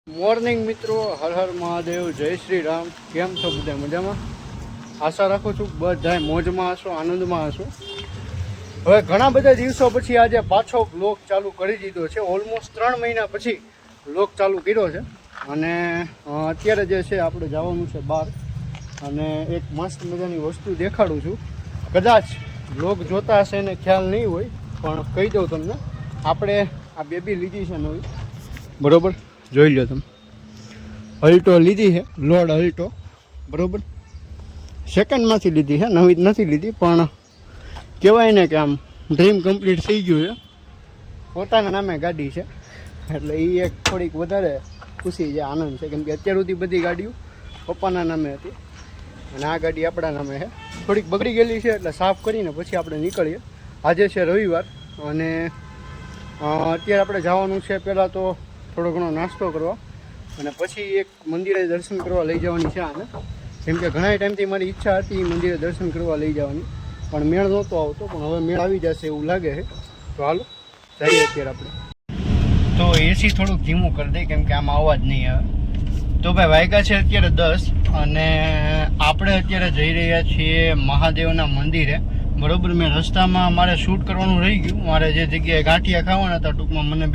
Morning મિત્રો, હર હર મહાદેવ, જય શ્રી રામ. કેમ છો બધા? મજામાં? આશા રાખું છું બધા મોજમાં હશો, આનંદમાં હશો. હવે ઘણા બધા દિવસો પછી આજે પાછો બ્લોગ ચાલુ કરી દીધો છે. ઓલમોસ્ટ 3 મહિના પછી બ્લોગ ચાલુ કર્યો છે. અને અત્યારે જે છે આપણે જવાનું છે બહાર, અને એક મસ્ત મજાની વસ્તુ દેખાડું છું. કદાચ બ્લોગ જોતા હશે એને ખ્યાલ નહીં હોય, પણ કહી દઉં તમને. આપણે આ બેબી લીધી છે નવી, બરાબર? જોઈ લો તમે, અલ્ટો લીધી છે, લોડ અલ્ટો, બરાબર? સેકન્ડમાંથી લીધી છે, નવી નથી લીધી, પણ કહેવાય ને કે આમ ડ્રીમ કમ્પ્લીટ થઈ ગયું છે. પોતાના નામે ગાડી છે એટલે એ એક થોડીક વધારે ખુશી છે, આનંદ છે. કેમ કે અત્યાર સુધી બધી ગાડીઓ પપ્પાના નામે હતી, અને આ ગાડી આપણા નામે છે. થોડીક બગડી ગયેલી છે એટલે સાફ કરીને પછી આપણે નીકળીએ. આજે છે રવિવાર, અને અત્યારે આપણે જવાનું છે પહેલાં તો થોડો ઘણો નાસ્તો કરવા, અને પછી એક મંદિરે દર્શન કરવા લઈ જવાની છે આને. કેમ કે ઘણા ટાઈમથી મારી ઈચ્છા હતી મંદિરે દર્શન કરવા લઈ જવાની, પણ મેળ નહોતો આવતો. પણ હવે મેળ આવી જશે એવું લાગે છે. તો હાલો જઈએ અત્યારે આપણે. તો એસી થોડુંક ધીમું કરી દે, કેમ કે આમાં અવાજ નહીં આવે. તો ભાઈ વાગ્યા છે અત્યારે 10, અને આપણે અત્યારે જઈ રહ્યા છીએ મહાદેવના મંદિરે, બરોબર? મેં રસ્તામાં મારે શૂટ કરવાનું રહી ગયું. મારે જે જગ્યાએ ગાંઠિયા ખાવાના હતા, ટૂંકમાં મને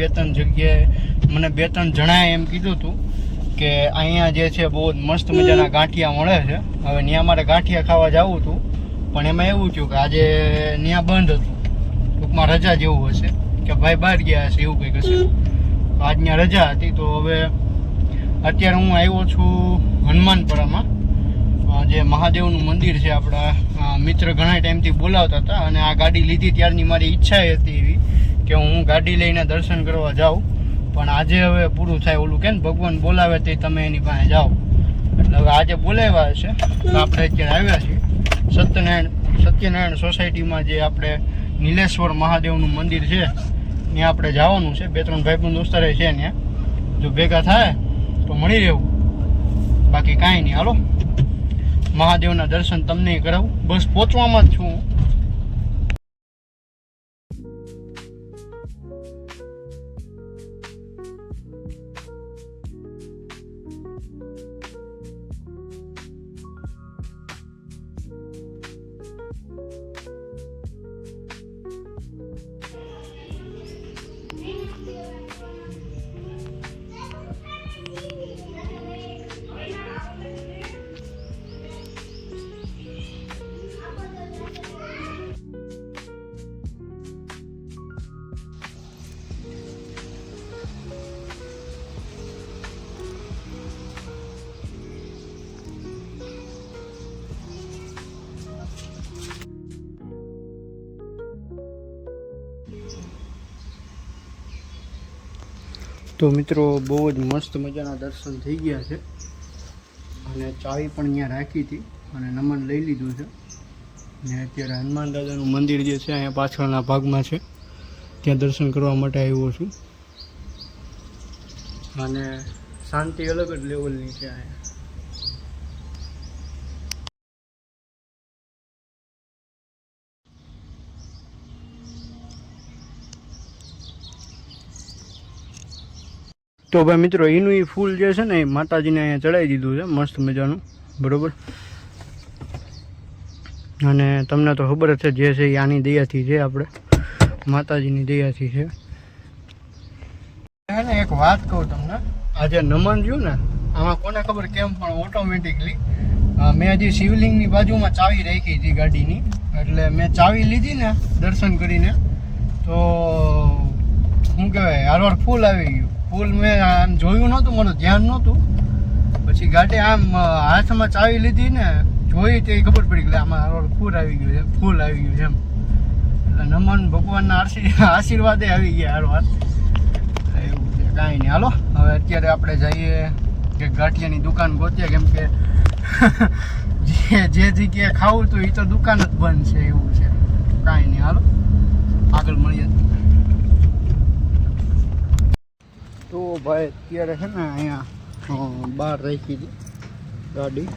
બે ત્રણ જણાએ એમ કીધું હતું કે અહીંયા જે છે બહુ મસ્ત મજાના ગાંઠિયા મળે છે. હવે ત્યાં મારે ગાંઠિયા ખાવા જવું હતું, પણ એમાં એવું થયું કે આજે ત્યાં બંધ હતું. ટૂંકમાં રજા જેવું હશે, કે ભાઈ બહાર ગયા હશે એવું કંઈક હશે. આજ ત્યાં રજા હતી. તો હવે અત્યારે હું આવ્યો છું હનુમાનપરામાં, જે મહાદેવનું મંદિર છે. આપણા મિત્ર ઘણા ટાઈમથી બોલાવતા હતા, અને આ ગાડી લીધી ત્યારની મારી ઈચ્છા હતી એવી કે હું ગાડી લઈને દર્શન કરવા જાઉં. પણ આજે હવે પૂરું થાય. ઓલું કે ને, ભગવાન બોલાવે તે તમે એની પાસે જાઓ. એટલે હવે આજે બોલાવ્યા છે, તો આપણે અત્યારે આવ્યા છીએ સત્યનારાયણ સોસાયટીમાં, જે આપણે નીલેશ્વર મહાદેવનું મંદિર છે ત્યાં આપણે જવાનું છે. 2-3 ભાઈબંધ દોસ્તારે છે ત્યાં. જો ભેગા થાય તો મળી રહેવું, બાકી કાંઈ નહીં. હાલો મહાદેવના દર્શન તમને કરાવું. બસ પહોંચવામાં જ છું હું. તો મિત્રો, બહુ જ મસ્ત મજાના દર્શન થઈ ગયા છે, અને ચાવી પણ અહીંયા રાખી હતી, અને નમન લઈ લીધું છે. ને અત્યારે હનુમાન દાદાનું મંદિર જે છે અહીંયા પાછળના ભાગમાં છે, ત્યાં દર્શન કરવા માટે આવ્યો છું. અને શાંતિ અલગ જ લેવલની છે અહીંયા. તો ભાઈ મિત્રો, એનું એ ફૂલ જે છે ને એ માતાજીને અહીંયા ચડાવી દીધું છે મસ્ત મજાનું, બરાબર? અને તમને તો ખબર જ છે, જે છે એ આની દયાથી છે, આપણે માતાજીની દયાથી છે. ને એક વાત કહું તમને, આ જે નમન રહ્યું ને, આમાં કોને ખબર કેમ પણ ઓટોમેટિકલી મેં હજી શિવલિંગની બાજુમાં ચાવી રાખી હતી ગાડીની. એટલે મેં ચાવી લીધી ને દર્શન કરીને, તો શું કહેવાય, હારવાર ફૂલ આવી ગયું. ફૂલ મેં આમ જોયું નહોતું, મારું ધ્યાન નહોતું. પછી ગાડી આમ હાથમાં ચાવી લીધી ને, જોઈ તે ખબર પડી કે આમાં ફૂલ આવી ગયું છે, ફૂલ આવી ગયું છે એમ. એટલે નમન ભગવાનના આશીર્વાદે આવી ગયા હારવાર. એવું છે, કાંઈ નહીં. હાલો હવે અત્યારે આપણે જઈએ કે ગાંઠિયાની દુકાન ગોતીએ, કેમ કે જે જગ્યાએ ખાવું તો એ તો દુકાન જ બંધ છે એવું છે. કાંઈ નહીં, હાલો આગળ મળીએ. તો ભાઈ અત્યારે છે ને અહીંયા બહાર રાખી હતી ગાડી,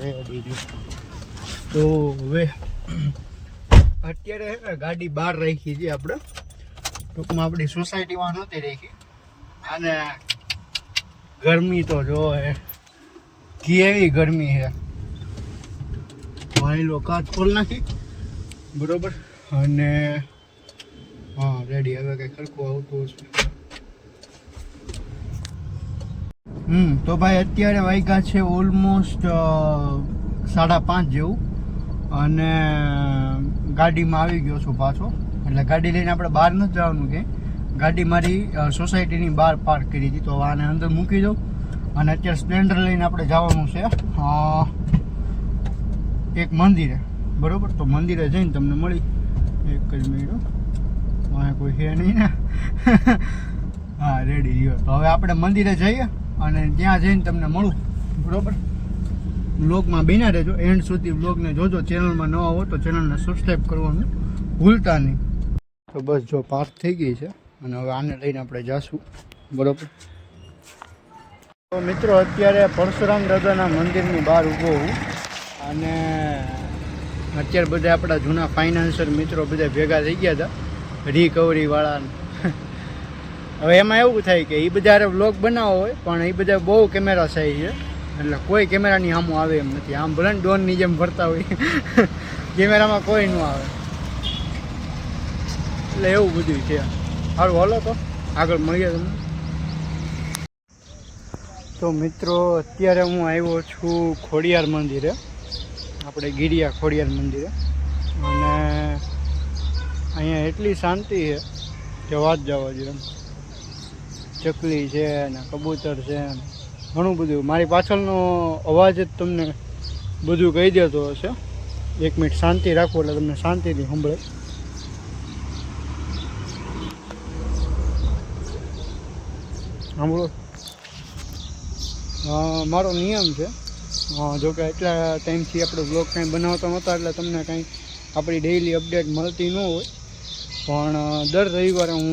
રેડી. તો હવે અત્યારે ગાડી બહાર રાખી હતી આપણે, ટૂંકમાં આપણી સોસાયટીમાં નહોતી રાખી. અને ગરમી તો જો કેવી ગરમી છે. વાયલો કાચ ખોલ નાખી બરોબર. અને હા રેડી. હવે કંઈ ખરખું આવતું હશે. તો ભાઈ અત્યારે વાગ્યા છે ઓલમોસ્ટ 5:30 જેવું. અને ગાડીમાં આવી ગયો છું પાછો. એટલે ગાડી લઈને આપણે બહાર નથી જવાનું કે ગાડી મારી સોસાયટીની બહાર પાર્ક કરી હતી. તો આને અંદર મૂકી દઉં. અને અત્યારે સ્પ્લેન્ડર લઈને આપણે જવાનું છે એક મંદિરે બરોબર. તો મંદિરે જઈને તમને મળી. એક જ મિનિટ, કોઈ છે નહીં ને. હા રેડી રહ્યો. તો હવે આપણે મંદિરે જઈએ અને ત્યાં જઈને તમને મળું બરોબર. વ્લોગમાં બન્યા રહેજો એન્ડ સુધી. વ્લોગને જોજો. ચેનલમાં નવા હો તો ચેનલને સબસ્ક્રાઈબ કરવાનું ભૂલતા નહીં. તો બસ જો પાર્ક થઈ ગઈ છે અને હવે આને લઈને આપણે જાશું બરોબર. તો મિત્રો અત્યારે પરશુરામ દાદાના મંદિરની બહાર ઊભો હું. અને અત્યારે બધા આપણા જૂના ફાઇનાન્સર મિત્રો બધા ભેગા થઈ ગયા હતા રિકવરીવાળા. હવે એમાં એવું થાય કે એ બધા વ્લોગ બનાવો હોય પણ એ બધા બહુ કેમેરા સાઈ છે. એટલે કોઈ કેમેરાની સામું આવે એમ નથી. આમ ભલે ડોનની જેમ ફરતા હોય કેમેરામાં કોઈ ન આવે. એટલે એવું બધું છે. સારું હાલો તો આગળ મળીએ તમને. તો મિત્રો અત્યારે હું આવ્યો છું ખોડિયાર મંદિરે. આપણે ગિરિયા ખોડિયાર મંદિરે. અને અહીંયા એટલી શાંતિ છે કે વાત જવા જોઈએ. ચકલી છે ને કબૂતર છે, ઘણું બધું. મારી પાછળનો અવાજ જ તમને બધું કહી દેતો હશે. 1 મિનિટ શાંતિ રાખો એટલે તમને શાંતિથી સંભળે. સાંભળો. મારો નિયમ છે, જોકે એટલા ટાઈમથી આપણે બ્લોગ કાંઈ બનાવતા નહોતા એટલે તમને કાંઈ આપણી ડેઈલી અપડેટ મળતી ન હોય. પણ દર રવિવારે હું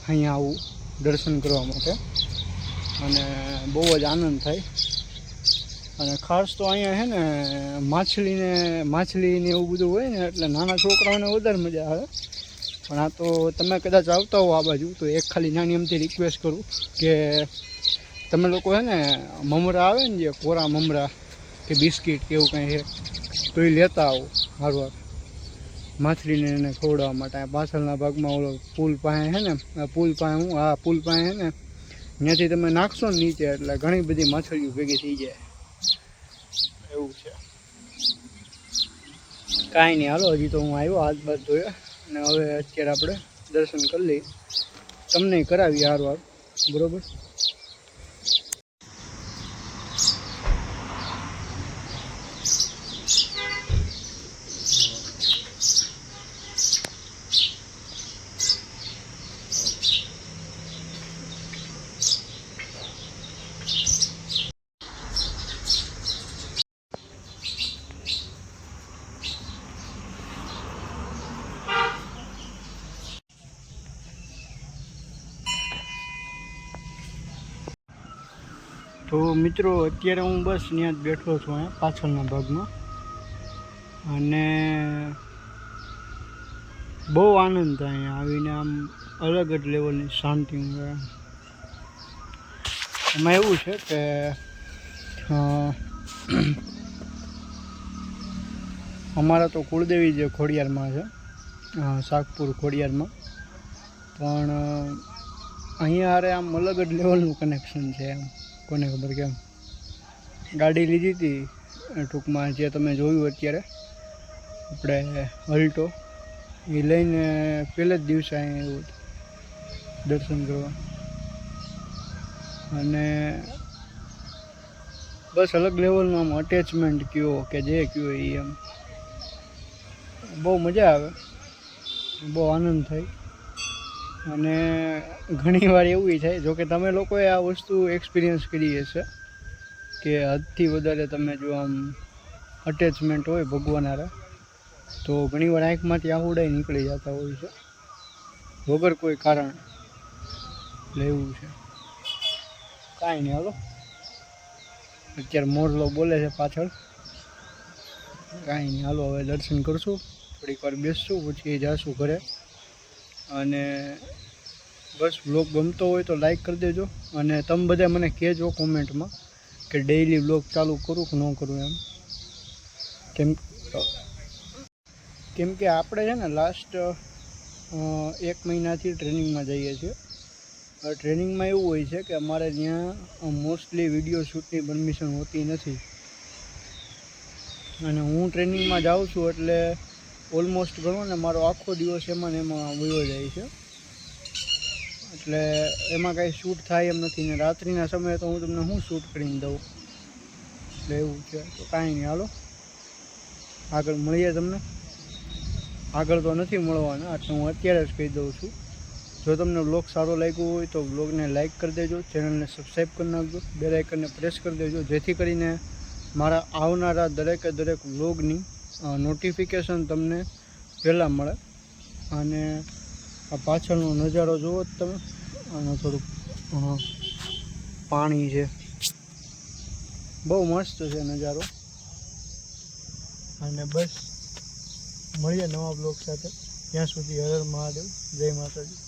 અહીંયા આવું દર્શન કરવા માટે. અને બહુ જ આનંદ થાય. અને ખાસ તો અહીંયા છે ને માછલીને એવું બધું હોય ને એટલે નાના છોકરાઓને વધારે મજા આવે. પણ આ તો તમે કદાચ આવતા હો આ બાજુ તો એક ખાલી નાની અમથી રિક્વેસ્ટ કરું કે તમે લોકો છે ને મમરા આવે ને જે કોરા મમરા કે બિસ્કિટ કે એવું કંઈ છે તો એ લેતા આવો સારું માછલીને એને ખવડાવવા માટે. પાછળના ભાગમાં ઓલો પુલ પાસે છે ને પુલ પાસે છે ને ત્યાંથી તમે નાખશો ને નીચે એટલે ઘણી બધી માછલીઓ ભેગી થઈ જાય એવું છે. કાંઈ નહીં હાલો. હજી તો હું આવ્યો હાથ બાદ ધોયો અને હવે અત્યારે આપણે દર્શન કરી લઈએ. તમને કરાવીએ સારું બરોબર. તો મિત્રો અત્યારે હું બસ ત્યાં જ બેઠો છું અહીંયા પાછળના ભાગમાં. અને બહુ આનંદ થાય અહીંયા આવીને. આમ અલગ જ લેવલની શાંતિ મળે. એમાં એવું છે કે અમારા તો કુળદેવી જે ખોડિયારમાં છે, શાકપુર ખોડિયારમાં. પણ અહીંયા હારે આમ અલગ જ લેવલનું કનેક્શન છે. એમ કોને ખબર કેમ. ગાડી લીધી હતી ટૂંકમાં જે તમે જોયું અત્યારે આપણે અલ્ટો, એ લઈને પહેલે જ દિવસે અહીંયા એવું દર્શન કરવા. અને બસ અલગ લેવલનું આમ અટેચમેન્ટ કયો કે જે કયો એ એમ બહુ મજા આવે, બહુ આનંદ થાય. અને ઘણી વાર એવું થાય, જોકે તમે લોકોએ આ વસ્તુ એક્સપિરિયન્સ કરી હશે કે હદથી વધારે તમે જો આમ અટેચમેન્ટ હોય ભગવાન હારે તો ઘણીવાર આંખમાંથી આહુડાઈ નીકળી જતા હોય છે વગર કોઈ કારણ. એટલે એવું છે. કાંઈ નહીં હાલો. અત્યારે મોરલો બોલે છે પાછળ. કાંઈ નહીં હાલો. હવે દર્શન કરશું, થોડીક વાર બેસશું, પછી જઈશું ઘરે. અને બસ વ્લોગ ગમતો હોય તો લાઈક કરી દેજો અને તમે બધા મને કહેજો કોમેન્ટમાં કે ડેઈલી વ્લોગ ચાલુ કરું કે ન કરું એમ. કેમ કે આપણે છે ને લાસ્ટ 1 મહિનાથી ટ્રેનિંગમાં જઈએ છીએ. ટ્રેનિંગમાં એવું હોય છે કે અમારે ત્યાં મોસ્ટલી વિડીયો શૂટની પરમિશન હોતી નથી અને હું ટ્રેનિંગમાં જાઉં છું એટલે ઓલમોસ્ટ ગણો ને મારો આખો દિવસ એમાં ને એમાં વયો જાય છે. એટલે એમાં કાંઈ શૂટ થાય એમ નથી ને રાત્રિના સમયે તો હું તમને શું શૂટ કરીને દઉં. એટલે એવું છે. તો કાંઈ નહીં, હાલો આગળ મળીએ તમને. આગળ તો નથી મળવાના, એટલે હું અત્યારે જ કહી દઉં છું. જો તમને વ્લોગ સારો લાગ્યો હોય તો વ્લોગને લાઈક કરી દેજો, ચેનલને સબસ્ક્રાઈબ કરી નાખજો, બેલ આઇકનને પ્રેસ કરી દેજો, જેથી કરીને મારા આવનારા દરેકે દરેક વ્લોગની નોટિફિકેશન તમને પહેલાં મળે. અને આ પાછળનો નજારો જુઓ જ તમે, આનો થોડુંક પાણી છે, બહુ મસ્ત છે નજારો. અને બસ મળીએ નવા બ્લોગ સાથે. ત્યાં સુધી હર હર મહાદેવ, જય માતાજી.